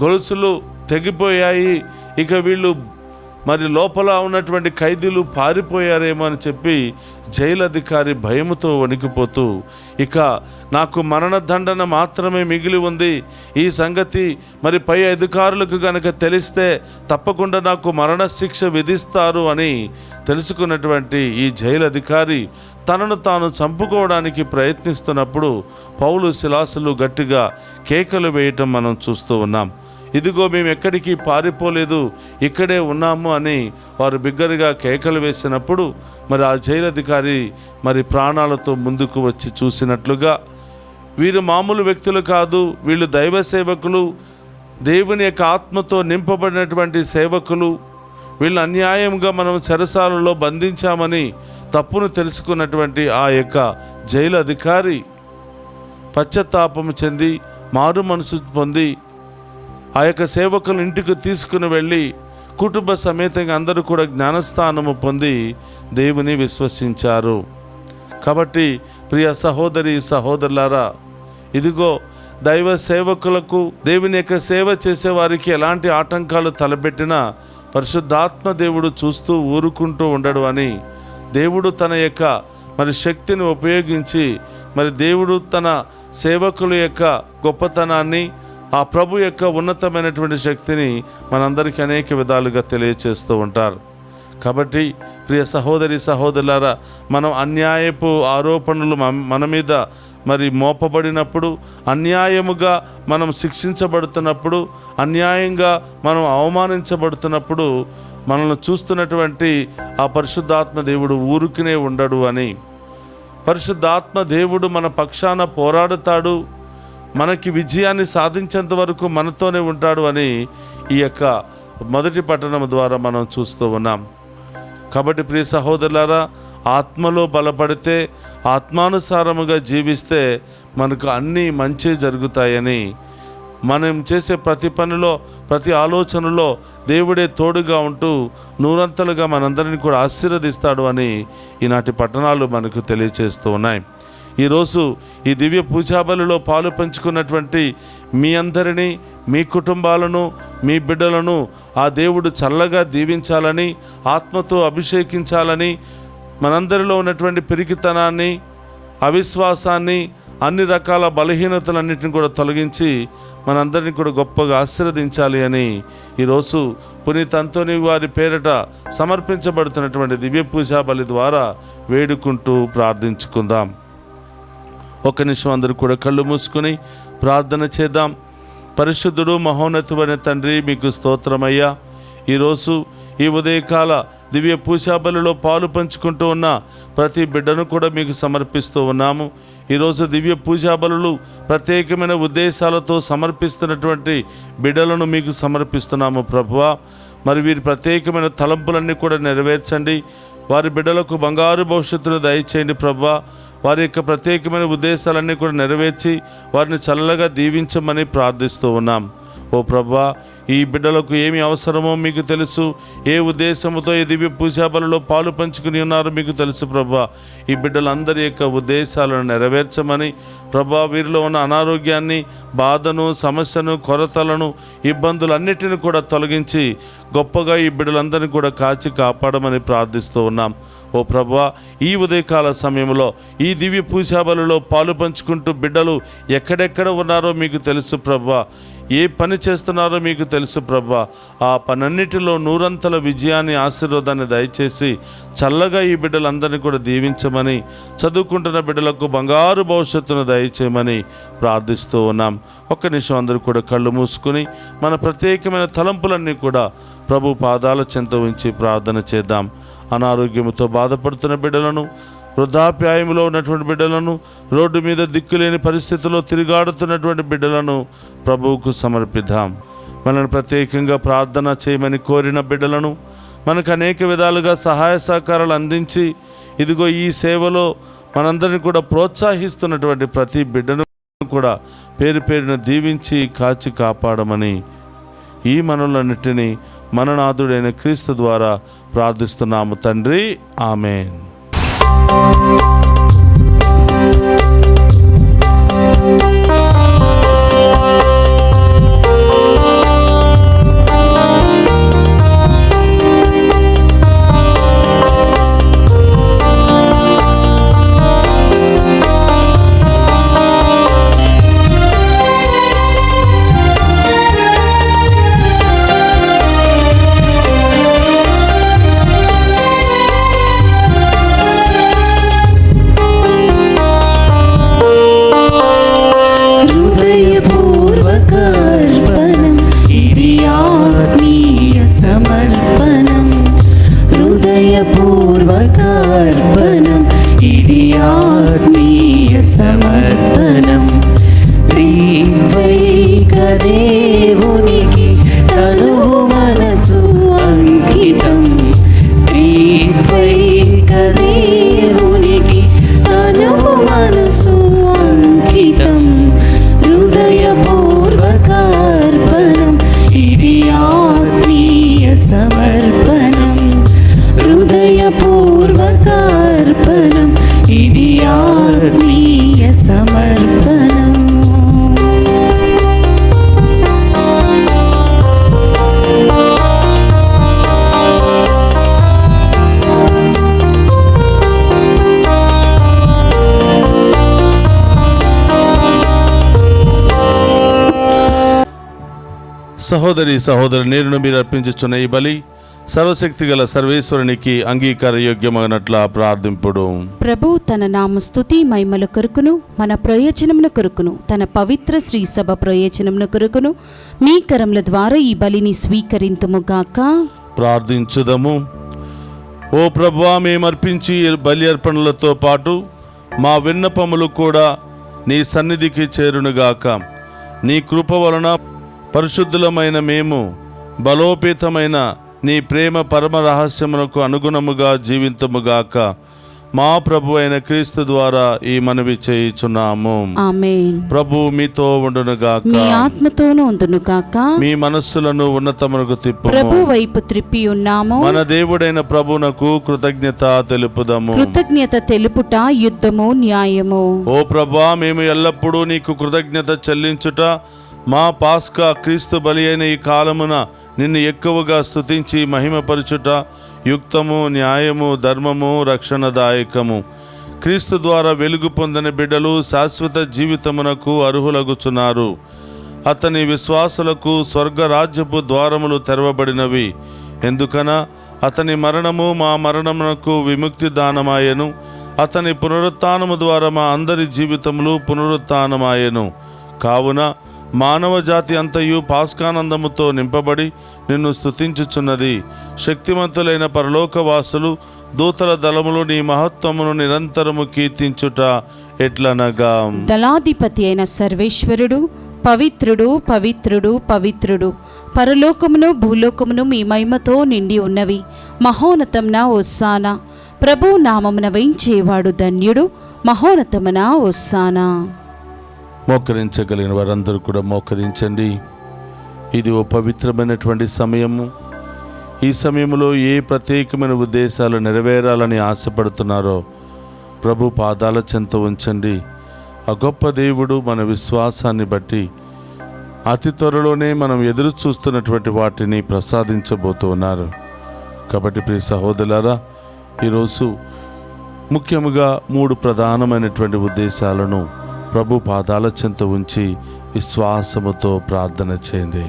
[SPEAKER 4] గొలుసులు తెగిపోయాయి, ఇక వీళ్ళు మరి లోపల ఉన్నటువంటి ఖైదీలు పారిపోయారేమో అని చెప్పి జైలు అధికారి భయముతో వణికిపోతూ, ఇక నాకు మరణదండన మాత్రమే మిగిలి ఉంది, ఈ సంగతి మరి పై అధికారులకు గనక తెలిస్తే తప్పకుండా నాకు మరణశిక్ష విధిస్తారు అని తెలుసుకున్నటువంటి ఈ జైలు అధికారి తనను తాను చంపుకోవడానికి ప్రయత్నిస్తున్నప్పుడు పౌలు సిలాసులు గట్టిగా కేకలు వేయటం మనం చూస్తూ ఉన్నాం. ఇదిగో మేము ఎక్కడికి పారిపోలేదు, ఇక్కడే ఉన్నాము అని వారు బిగ్గరగా కేకలు వేసినప్పుడు మరి ఆ జైలు అధికారి మరి ప్రాణాలతో ముందుకు వచ్చి చూసినట్లుగా, వీరు మామూలు వ్యక్తులు కాదు, వీళ్ళు దైవ సేవకులు, దేవుని యొక్క ఆత్మతో నింపబడినటువంటి సేవకులు, వీళ్ళు అన్యాయంగా మనం చెరసాలలో బంధించామని తప్పును తెలుసుకున్నటువంటి ఆ యొక్క జైలు అధికారి పశ్చాత్తాపము చెంది మారు మనసు పొంది ఆ యొక్క సేవకులను ఇంటికి తీసుకుని వెళ్ళి కుటుంబ సమేతంగా అందరూ కూడా జ్ఞానస్థానము పొంది దేవుని విశ్వసించారు. కాబట్టి ప్రియ సహోదరి సహోదరులారా, ఇదిగో దైవ సేవకులకు, దేవుని యొక్క సేవ చేసేవారికి ఎలాంటి ఆటంకాలు తలపెట్టినా పరిశుద్ధాత్మ దేవుడు చూస్తూ ఊరుకుంటూ ఉండడు అని, దేవుడు తన యొక్క మరి శక్తిని ఉపయోగించి మరి దేవుడు తన సేవకుల యొక్క గొప్పతనాన్ని, ఆ ప్రభు యొక్క ఉన్నతమైనటువంటి శక్తిని మనందరికీ అనేక విధాలుగా తెలియచేస్తూ ఉంటారు. కాబట్టి ప్రియ సహోదరి సహోదరులారా, మనం అన్యాయపు ఆరోపణలు మన మీద మరి మోపబడినప్పుడు, అన్యాయముగా మనం శిక్షించబడుతున్నప్పుడు, అన్యాయంగా మనం అవమానించబడుతున్నప్పుడు మనల్ని చూస్తున్నటువంటి ఆ పరిశుద్ధాత్మ దేవుడు ఊరుకునే ఉండడు అని, పరిశుద్ధాత్మ దేవుడు మన పక్షాన పోరాడుతాడు, మనకి విజయాన్ని సాధించేంత వరకు మనతోనే ఉంటాడు అని ఈ యొక్క మొదటి పట్టణం ద్వారా మనం చూస్తూ ఉన్నాం. కాబట్టి ప్రియ సహోదరులారా, ఆత్మలో బలపడితే, ఆత్మానుసారముగా జీవిస్తే మనకు అన్నీ మంచి జరుగుతాయని, మనం చేసే ప్రతి పనిలో, ప్రతి ఆలోచనలో దేవుడే తోడుగా ఉంటూ నూరంతలుగా మనందరినీ కూడా ఆశీర్వదిస్తాడు అని ఈనాటి పట్టణాలు మనకు తెలియచేస్తూ ఉన్నాయి. ఈరోజు ఈ దివ్య పూజాబలిలో పాలు పంచుకున్నటువంటి మీ అందరినీ, మీ కుటుంబాలను, మీ బిడ్డలను ఆ దేవుడు చల్లగా దీవించాలని, ఆత్మతో అభిషేకించాలని, మనందరిలో ఉన్నటువంటి పిరికితనాన్ని, అవిశ్వాసాన్ని, అన్ని రకాల బలహీనతలన్నింటిని కూడా తొలగించి మనందరినీ కూడా గొప్పగా ఆశీర్వదించాలి అని ఈరోజు పునీత అంతోని వారి పేరిట సమర్పించబడుతున్నటువంటి దివ్య పూజా బలి ద్వారా వేడుకుంటూ ప్రార్థించుకుందాం. ఒక్క నిమిషం అందరూ కూడా కళ్ళు మూసుకుని ప్రార్థన చేద్దాం. పరిశుద్ధుడు మహోన్నతుడైన తండ్రి, మీకు స్తోత్రమయ్యా. ఈరోజు ఈ ఉదయకాల దివ్య పూజాబలిలో పాలు పంచుకుంటూ ఉన్న ప్రతి బిడ్డను కూడా మీకు సమర్పిస్తూ ఉన్నాము. ఈరోజు దివ్య పూజాబలులు ప్రత్యేకమైన ఉద్దేశాలతో సమర్పిస్తున్నటువంటి బిడ్డలను మీకు సమర్పిస్తున్నాము ప్రభువా. మరి వీరి ప్రత్యేకమైన తలంపులన్నీ కూడా నెరవేర్చండి. వారి బిడ్డలకు బంగారు భవిష్యత్తును దయచేయండి ప్రభువా. వారి యొక్క ప్రత్యేకమైన ఉద్దేశాలన్నీ కూడా నెరవేర్చి వారిని చల్లగా దీవించమని ప్రార్థిస్తూ ఉన్నాం. ఓ ప్రభువా, ఈ బిడ్డలకు ఏమి అవసరమో మీకు తెలుసు. ఏ ఉద్దేశంతో ఈ దివ్య పూజాబలిలో పాలు పంచుకుని ఉన్నారో మీకు తెలుసు ప్రభువా. ఈ బిడ్డలందరి యొక్క ఉద్దేశాలను నెరవేర్చమని ప్రభువా, వీరిలో ఉన్న అనారోగ్యాన్ని, బాధను, సమస్యను, కొరతలను, ఇబ్బందులన్నిటిని కూడా తొలగించి గొప్పగా ఈ బిడ్డలందరినీ కూడా కాచి కాపాడమని ప్రార్థిస్తూ ఉన్నాం. ఓ ప్రభువా, ఈ ఉదయకాల సమయంలో ఈ దివ్య పూజాబలిలో పాలు పంచుకుంటూ బిడ్డలు ఎక్కడెక్కడ ఉన్నారో మీకు తెలుసు ప్రభువా. ఏ పని చేస్తున్నారో మీకు తెలుసు ప్రభువా. ఆ పనన్నిటిలో నూరంతల విజయాన్ని, ఆశీర్వాదాన్ని దయచేసి చల్లగా ఈ బిడ్డలందరినీ కూడా దీవించమని, చదువుకుంటున్న బిడ్డలకు బంగారు భవిష్యత్తును దయచేయమని ప్రార్థిస్తూ ఉన్నాం. ఒక్క నిమిషం అందరూ కూడా కళ్ళు మూసుకుని మన ప్రత్యేకమైన తలంపులన్నీ కూడా ప్రభు పాదాల చెంత ఉంచి ప్రార్థన చేద్దాం. అనారోగ్యంతో బాధపడుతున్న బిడ్డలను, వృద్ధాప్యాయంలో ఉన్నటువంటి బిడ్డలను, రోడ్డు మీద దిక్కులేని పరిస్థితుల్లో తిరిగాడుతున్నటువంటి బిడ్డలను ప్రభువుకు సమర్పిద్దాం. మనల్ని ప్రత్యేకంగా ప్రార్థన చేయమని కోరిన బిడ్డలను, మనకు అనేక విధాలుగా సహాయ సహకారాలు అందించి ఇదిగో ఈ సేవలో మనందరినీ కూడా ప్రోత్సహిస్తున్నటువంటి ప్రతి బిడ్డను కూడా పేరు పేరున దీవించి కాచి కాపాడమని ఈ మనలన్నిటినీ మననాథుడైన క్రీస్తు ద్వారా ప్రార్థిస్తున్నాము తండ్రి. ఆమేన్. సహోదరి సహోదరు, నేను మీరు అర్పించుచున్న ఈ బలి సర్వశక్తి గల సర్వేశ్వరునికి అంగీకార యోగ్యమైనట్ల ప్రార్థింపుడు.
[SPEAKER 3] ప్రభు తన నామ స్తుతి మహిమల కొరకును మన ప్రయోజనముల కొరకును తన పవిత్ర శ్రీ సభ ప్రయోజనముల కొరకును మీ కరముల ద్వారా ఈ బలిని స్వీకరింతుముగాక.
[SPEAKER 4] ప్రార్థించుదము. ఓ ప్రభువా, మేము అర్పించి బలి అర్పణలతో పాటు మా విన్నపములు కూడా నీ సన్నిధికి చేరునుగాక. నీ కృప వలన పరిశుద్ధులమైన మేము బలోపేతమైన నీ ప్రేమ పరమ రహస్యమునకు అనుగుణముగా జీవింతుముగాక. మా ప్రభు అయిన క్రీస్తు ద్వారా ఈ మనవి చేయుచున్నాము.
[SPEAKER 3] ఆమేన్.
[SPEAKER 4] ప్రభు మీతో ఉండునుగాక.
[SPEAKER 3] మీ ఆత్మతోనూ ఉండునుగాక.
[SPEAKER 4] మీ మనస్సులను ఉన్నతమునకు తిప్పుము.
[SPEAKER 3] ప్రభు వైపు త్రిప్పి ఉన్నాము.
[SPEAKER 4] మన దేవుడైన ప్రభునకు కృతజ్ఞత తెలుపుదము.
[SPEAKER 3] కృతజ్ఞత తెలుపుట యుద్ధము న్యాయము.
[SPEAKER 4] ఓ ప్రభా, మేము ఎల్లప్పుడూ నీకు కృతజ్ఞత చెల్లించుట, మా పాస్కా క్రీస్తు బలి అయిన ఈ కాలమున నిన్ను ఎక్కువగా స్తుతించి మహిమపరచుట యుక్తము, న్యాయము, ధర్మము, రక్షణదాయకము. క్రీస్తు ద్వారా వెలుగు పొందిన బిడ్డలు శాశ్వత జీవితమునకు అర్హులగుచున్నారు. అతని విశ్వాసులకు స్వర్గరాజ్యపు ద్వారములు తెరవబడినవి. ఎందుకన అతని మరణము మా మరణమునకు విముక్తి దానమాయెను. అతని పునరుత్థానము ద్వారా మా అందరి జీవితములు పునరుత్థానమాయెను. కావున మానవ జాతి అంతయు పాస్కానందముతో నింపబడి నిన్ను స్తుతించుచున్నది. శక్తిమంతులైన పరలోకవాసులు దూతల దళములు నీ మహత్వమును నిరంతరము కీర్తించుట ఎట్లనగా,
[SPEAKER 3] దళాధిపతి అయిన సర్వేశ్వరుడు పవిత్రుడు, పవిత్రుడు, పవిత్రుడు, పరలోకమును భూలోకమును మీ మహిమతో నిండి ఉన్నవి. మహోన్నతమున హోసానా. ప్రభు నామమున వేంచేవాడు ధన్యుడు. మహోన్నతమున హోసానా.
[SPEAKER 4] మోకరించగలిగిన వారందరూ కూడా మోకరించండి. ఇది ఓ పవిత్రమైనటువంటి సమయము. ఈ సమయంలో ఏ ప్రత్యేకమైన ఉద్దేశాలు నెరవేరాలని ఆశపడుతున్నారో ప్రభు పాదాల చెంత ఉంచండి. ఆ గొప్ప దేవుడు మన విశ్వాసాన్ని బట్టి అతి త్వరలోనే మనం ఎదురు చూస్తున్నటువంటి వాటిని ప్రసాదించబోతూ ఉన్నారు. కాబట్టి ప్రియ సహోదరులారా, ఈరోజు ముఖ్యముగా 3 ప్రధానమైనటువంటి ఉద్దేశాలను ప్రభు పాదాల చెంత ఉంచి విశ్వాసముతో ప్రార్థన చేయండి.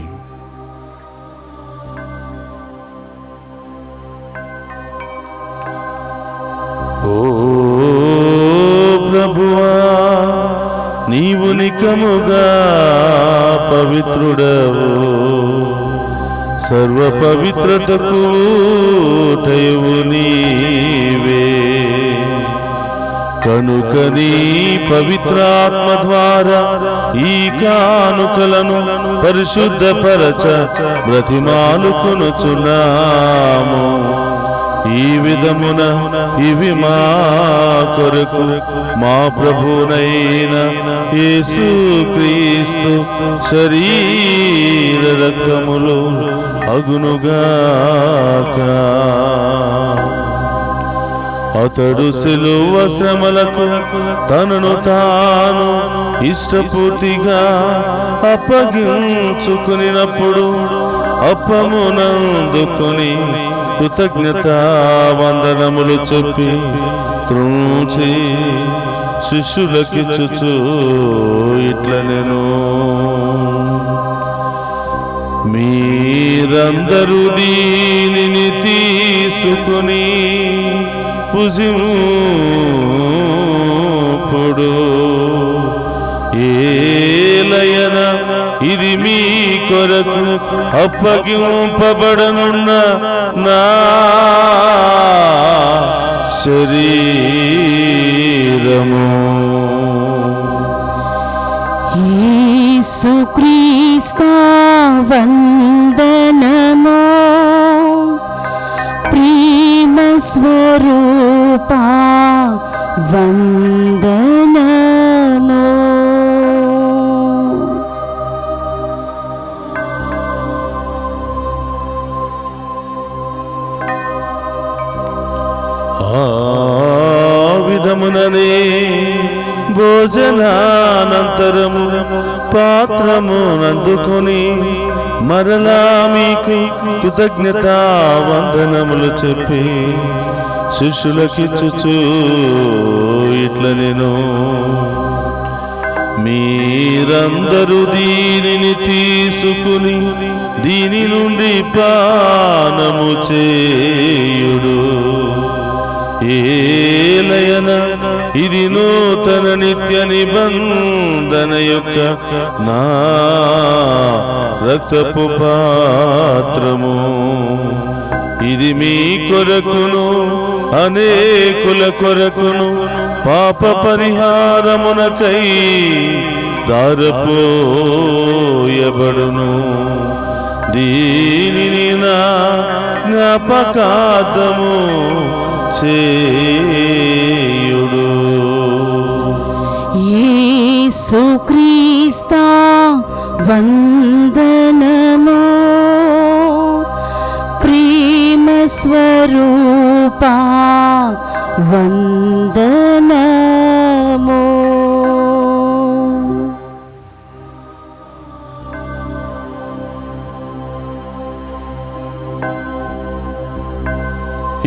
[SPEAKER 4] ఓ ప్రభువా, నీవు నికముగా పవిత్రుడవు, సర్వ పవిత్రతకు ఊటయు నీవే. కనుక నీ పవిత్రాత్మ ద్వారా ఈ కానుకలను పరిశుద్ధపరచ బ్రతిమాలుకొనుచున్నాము. ఈ విధమున ఇవి మా కొరకు మా ప్రభునైన యేసుక్రీస్తు శరీర రక్తములు అగునుగాక. అతడు సిలువ శ్రమలకు తనను తాను ఇష్టపూర్తిగా అప్పగించుకునినప్పుడు అప్పమునందుకొని కృతజ్ఞత వందనములు చెప్పి త్రుంచి శిష్యులకిచ్చుచు ఇట్లనెను, మీరందరూ దీనిని తీసుకుని భుజింపుడు. ఏలయన ఇది మీ కొరకు అప్పగింపబడనున్న నా శరీరము.
[SPEAKER 3] యేసుక్రీస్తు వందనము, ప్రేమ స్వరూపా వందనము.
[SPEAKER 4] ఆ విధముననే భోజనానంతరము పాత్రమునందుకొని మరలా మీకు కృతజ్ఞతా వందనములు చెప్పి శిష్యులకిచ్చుచు ఇట్లనెను, మీరందరూ దీనిని తీసుకుని దీని నుండి పానము చేయుడు. ఏలయన ఇది నూతన నిత్య నిబంధన యొక్క నా రక్తపు పాత్రము. ఇది మీ కొరకును అనేకుల కొరకును పాప పరిహారమునకై దారపోయబడును. దీనిని నా జ్ఞాపకార్థము చేయుడు.
[SPEAKER 3] యేసుక్రీస్తా వందనము, ప్రేమ స్వరూపా వందనము.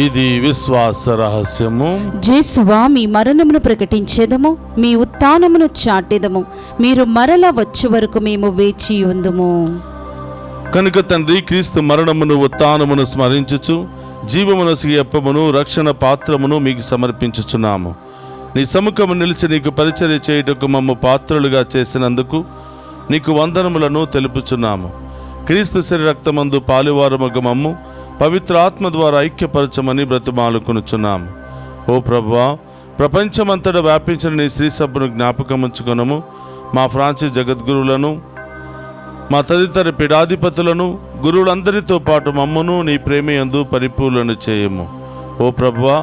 [SPEAKER 4] ఇది విశ్వాస రహస్యము.
[SPEAKER 3] జేసువా, మీ మరణమును ప్రకటించేదము, మీ ఉత్థానమును చాటెదము. మీరు మరల వచ్చు వరకు మేము వేచి ఉందుము.
[SPEAKER 4] కనుక తండ్రి, క్రీస్తు మరణమును ఉత్థానమును స్మరించుచు జీవమునొసగి అప్పమును రక్షణ పాత్రమును మీకు సమర్పించుచున్నాము. నీ సముఖము నిలిచి నీకు పరిచర్య చేయుటకు మమ్ము పాత్రులుగా చేసినందుకు నీకు వందనములను తెలుపుచున్నాము. క్రీస్తు శరీర రక్తమందు పాలువారమగు మమ్ము పవిత్ర ఆత్మ ద్వారా ఐక్యపరచమని బ్రతిమాలుకొనుచున్నాము. ఓ ప్రభువా, ప్రపంచమంతటా వ్యాపించిన నీ శ్రీ సభను జ్ఞాపకముంచుకొనము. మా ఫ్రాన్సిస్ జగద్గురువులను, మా తదితర పీఠాధిపతులను, గురువులందరితో పాటు మమ్మను నీ ప్రేమయందు పరిపూర్ణను చేయము. ఓ ప్రభువా,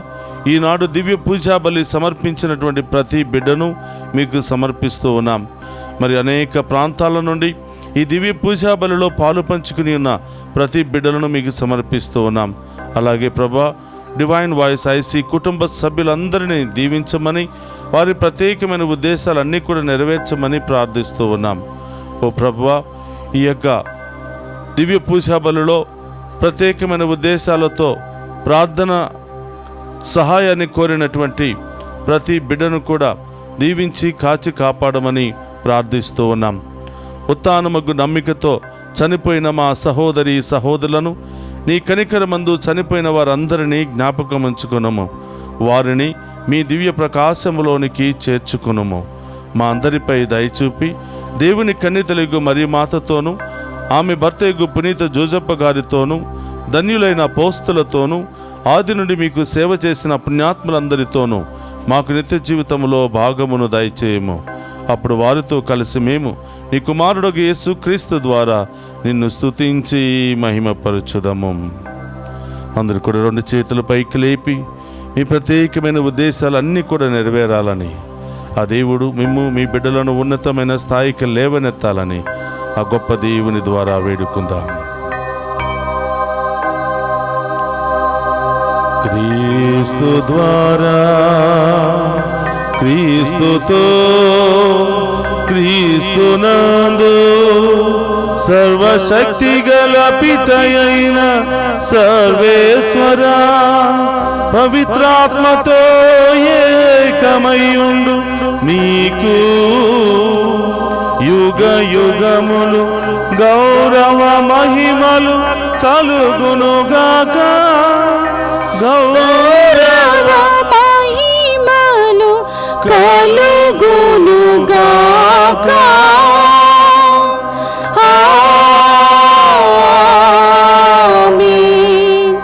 [SPEAKER 4] ఈనాడు దివ్య పూజా బలి సమర్పించినటువంటి ప్రతి బిడ్డను మీకు సమర్పిస్తూ ఉన్నాం. మరి అనేక ప్రాంతాల నుండి ఈ దివ్య పూజా బలిలో పాలు పంచుకుని ఉన్న ప్రతి బిడ్డలను మీకు సమర్పిస్తూ ఉన్నాం. అలాగే ప్రభా, డివైన్ వాయిస్ ఐసీ కుటుంబ సభ్యులందరినీ దీవించమని, వారి ప్రత్యేకమైన ఉద్దేశాలన్నీ కూడా నెరవేర్చమని ప్రార్థిస్తూ ఉన్నాం. ఓ ప్రభువా, ఈ యొక్క దివ్య పూజా బలిలో ప్రత్యేకమైన ఉద్దేశాలతో ప్రార్థన సహాయాన్ని కోరినటువంటి ప్రతి బిడ్డను కూడా దీవించి కాచి కాపాడమని ప్రార్థిస్తూ ఉన్నాం. ఉత్థానమగు నమ్మికతో చనిపోయిన మా సహోదరి సహోదరులను నీ కనికరమందు చనిపోయిన వారందరినీ జ్ఞాపకం ఉంచుకునము. వారిని మీ దివ్య ప్రకాశములోనికి చేర్చుకునుము. మా అందరిపై దయచూపి దేవుని కన్నితలుగు మరి మాతతోనూ, ఆమె భర్తయగు పునీత జోజప్ప గారితోనూ, ధన్యులైన అపోస్తలతోనూ, ఆది నుండి మీకు సేవ చేసిన పుణ్యాత్ములందరితోనూ మాకు నిత్య జీవితంలో భాగమును దయచేయము. అప్పుడు వారితో కలిసి మేము నీ కుమారుడు యేసు క్రీస్తు ద్వారా నిన్ను స్తుతించి మహిమపరచుదము. అందరూ కూడా రెండు చేతుల పైకి లేపి మీ ప్రత్యేకమైన ఉద్దేశాలన్నీ కూడా నెరవేరాలని, ఆ దేవుడు మిమ్ము మీ బిడ్డలను ఉన్నతమైన స్థాయికి లేవనెత్తాలని ఆ గొప్ప దేవుని ద్వారా వేడుకుందాం. క్రీస్తు ద్వారా, క్రీస్తుతో, క్రీస్తునందు సర్వశక్తి గల పితయైన సర్వేశ్వర పవిత్రాత్మతో ఏకమయుండు మీకు యుగ యుగములు గౌరవ మహిమలు కలుగునుగాక.
[SPEAKER 3] గౌరవ మహిమలు కలుగునుగాక. ఆమేన్,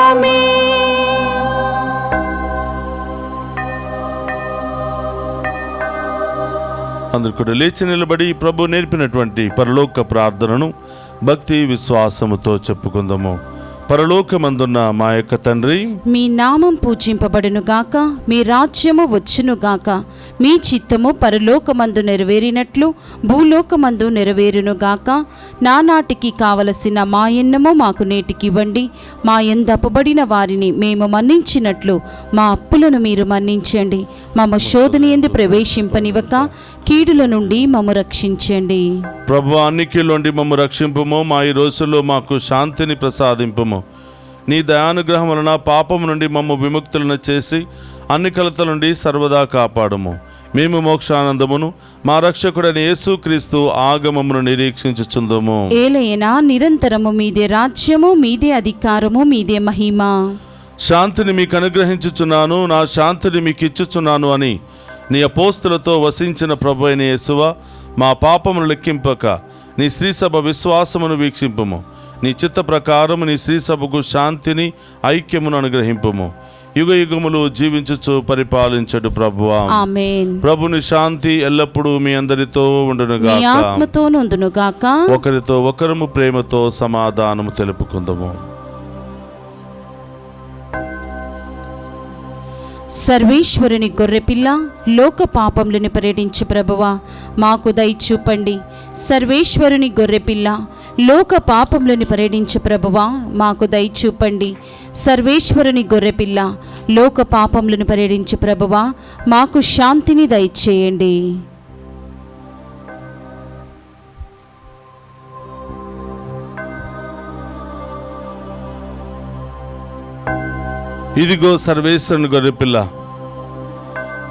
[SPEAKER 3] ఆమేన్.
[SPEAKER 4] అందరు కూడా లేచి నిలబడి ప్రభు నేర్పినటువంటి పరలోక ప్రార్థనను భక్తి విశ్వాసముతో చెప్పుకుందాము. పరలోకమందున్న మా యొక్క తండ్రి,
[SPEAKER 3] మీ నామం పూజింపబడునుగాక, మీ రాజ్యము వచ్చునుగాక, మీ చిత్తము పరలోకమందు నెరవేరినట్లు భూలోకమందు నెరవేరునుగాక. నానాటికి కావలసిన మా ఎన్నము మాకు నేటికివ్వండి. మా యందు అప్పబడిన వారిని మేము మన్నించినట్లు మా అప్పులను మీరు మన్నించండి. మమ్మ శోధన యందు ప్రవేశింపనివ్వక కీడుల నుండి మమ్ము రక్షించండి.
[SPEAKER 4] ప్రభు అన్నికిలోండి మమ్ము రక్షింపుము. మా ఈ రోజుల్లో మాకు శాంతిని ప్రసాదింపుము. నీ దయానుగ్రహం వలన పాపము నుండి మమ్ము విముక్తులను చేసి అన్ని కలతల నుండి సర్వదా కాపాడము. మేము మోక్షానందమును మా రక్షకుడైన యేసుక్రీస్తు ఆగమమును నిరీక్షించుచుందుము.
[SPEAKER 3] ఏలయనా నిరంతరము మీదే రాజ్యము, మీదే అధికారము, మీదే మహిమ.
[SPEAKER 4] శాంతిని మీకు అనుగ్రహించుచున్నాను, నా శాంతిని మీకు ఇచ్చుచున్నాను అని నీ అపోస్తులతో వసించిన ప్రభు అయిన యేసువా, మా పాపమును లెక్కింపక నీ శ్రీసభ విశ్వాసమును వీక్షింపుము. నీ చిత్త ప్రకారము నీ శ్రీసభకు శాంతిని ఐక్యమును అనుగ్రహింపుము. యుగ యుగములు జీవించుచు పరిపాలించడు ప్రభువా.
[SPEAKER 3] ఆమేన్.
[SPEAKER 4] ప్రభుని శాంతి ఎల్లప్పుడూ మీ అందరితో
[SPEAKER 3] మీ
[SPEAKER 4] ఉండునుగాక.
[SPEAKER 3] ఆత్మతో నుండునుగాక.
[SPEAKER 4] ఒకరితో ఒకరము ప్రేమతో సమాధానము తెలుపుకుందాము.
[SPEAKER 3] సర్వేశ్వరుని గొర్రెపిల్ల, లోక పాపములను పరిహరించు ప్రభువా, మాకు దయ చూపండి. సర్వేశ్వరుని గొర్రెపిల్ల, లోక పాపములను పరిహరించు ప్రభువా, మాకు దయ చూపండి. సర్వేశ్వరుని గొర్రెపిల్ల, లోక పాపములను పరిహరించు ప్రభువా, మాకు శాంతిని దయచేయండి.
[SPEAKER 4] ఇదిగో సర్వేశ్వరుని గొర్రెపిల్ల,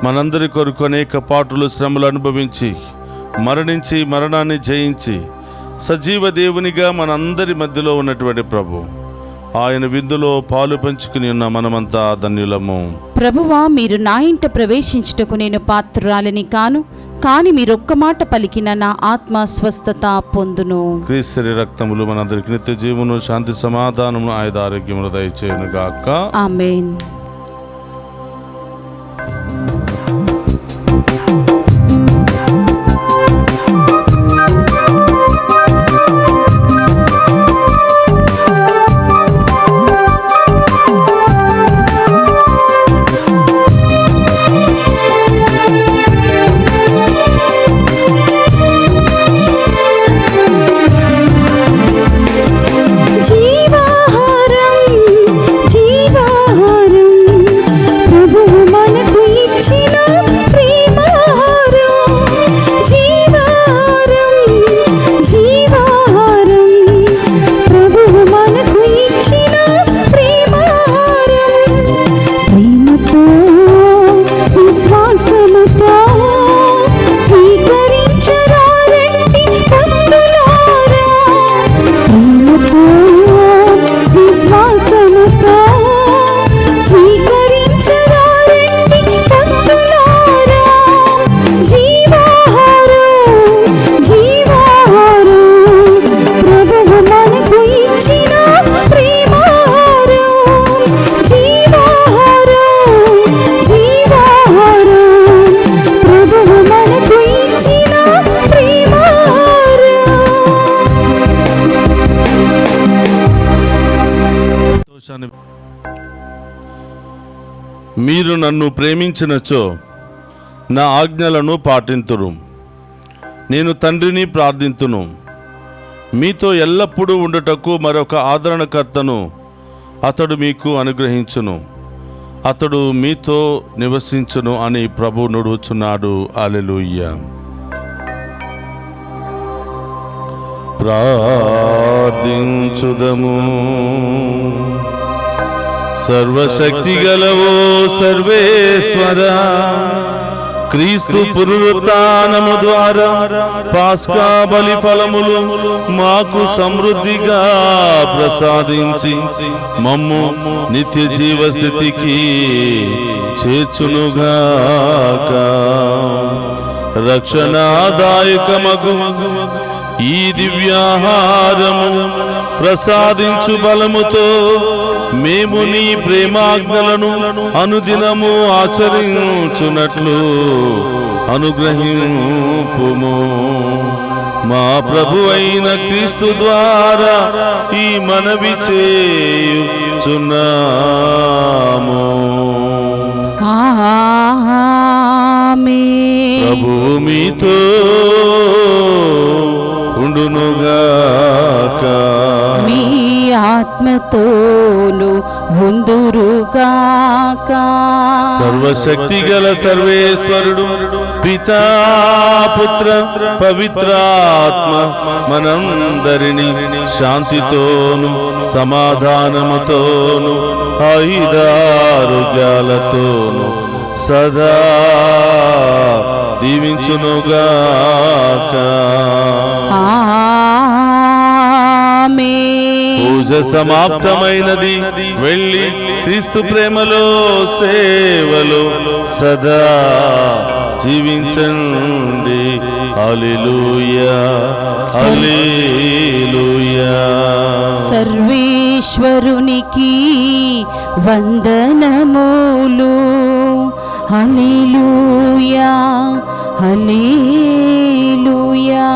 [SPEAKER 4] మనందరి కొరకు అనేక పాటులు శ్రమలు అనుభవించి మరణించి మరణాన్ని జయించి సజీవ దేవునిగా మనందరి మధ్యలో ఉన్నటువంటి ప్రభు, ఆయన విందులో పాలు పంచుకుని ఉన్న మనమంతా ధన్యులము.
[SPEAKER 3] ప్రభువా, మీరు నా ఇంట ప్రవేశించుటకు నేను పాత్రురాలిని కాను, కానీ మీరొక్క మాట పలికిన నా ఆత్మ స్వస్థత పొందును.
[SPEAKER 4] క్రీస్తు రక్తములు మనందరికి నిత్య జీవమును, శాంతి సమాధానమును, ఆయుధ ఆరోగ్యమును దయచేయును గాక.
[SPEAKER 3] ఆమేన్.
[SPEAKER 4] మీరు నన్ను ప్రేమించినచో నా ఆజ్ఞలను పాటింతురు. నేను తండ్రిని ప్రార్థింతును, మీతో ఎల్లప్పుడూ ఉండుటకు మరొక ఆదరణకర్తను అతడు మీకు అనుగ్రహించును, అతడు మీతో నివసించును అని ప్రభు నుడుచున్నాడు. హల్లెలూయా. ప్రార్థించుదము. సర్వశక్తి గలవో సర్వేశ్వర, క్రీస్తు పునరుత్థానము ద్వారా పాస్కా బలి ఫలములు మాకు సమృద్ధిగా ప్రసాదించి మమ్ము నిత్య జీవ స్థితికి చేర్చునుగాక. రక్షణాదాయకమగు ఈ దివ్యాహారము ప్రసాదించు బలముతో మేము నీ ప్రేమాజ్ఞలను అనుదినము ఆచరించునట్లు అనుగ్రహింపుము. మా ప్రభు అయిన క్రీస్తు ద్వారా ఈ మనవి చేయుచున్నాము.
[SPEAKER 3] ఆమేన్.
[SPEAKER 4] ప్రభు మీతో ఉండునుగాక.
[SPEAKER 3] మీ ఆత్మతోను ఉందురుగాక.
[SPEAKER 4] సర్వశక్తి గల సర్వేశ్వరుడు పితా పుత్ర పవిత్రాత్మ మనందరినీ శాంతితోను సమాధానముతోను ఆయుధారోగ్యాలతోను సదా దీవించునుగాక. పూజ సమాప్తమైనది. వెళ్ళి క్రీస్తు ప్రేమలో సేవలో సదా జీవించండి. హల్లెలూయా, హల్లెలూయా.
[SPEAKER 3] సర్వేశ్వరునికి వందనములు. హల్లెలూయా, హల్లెలూయా.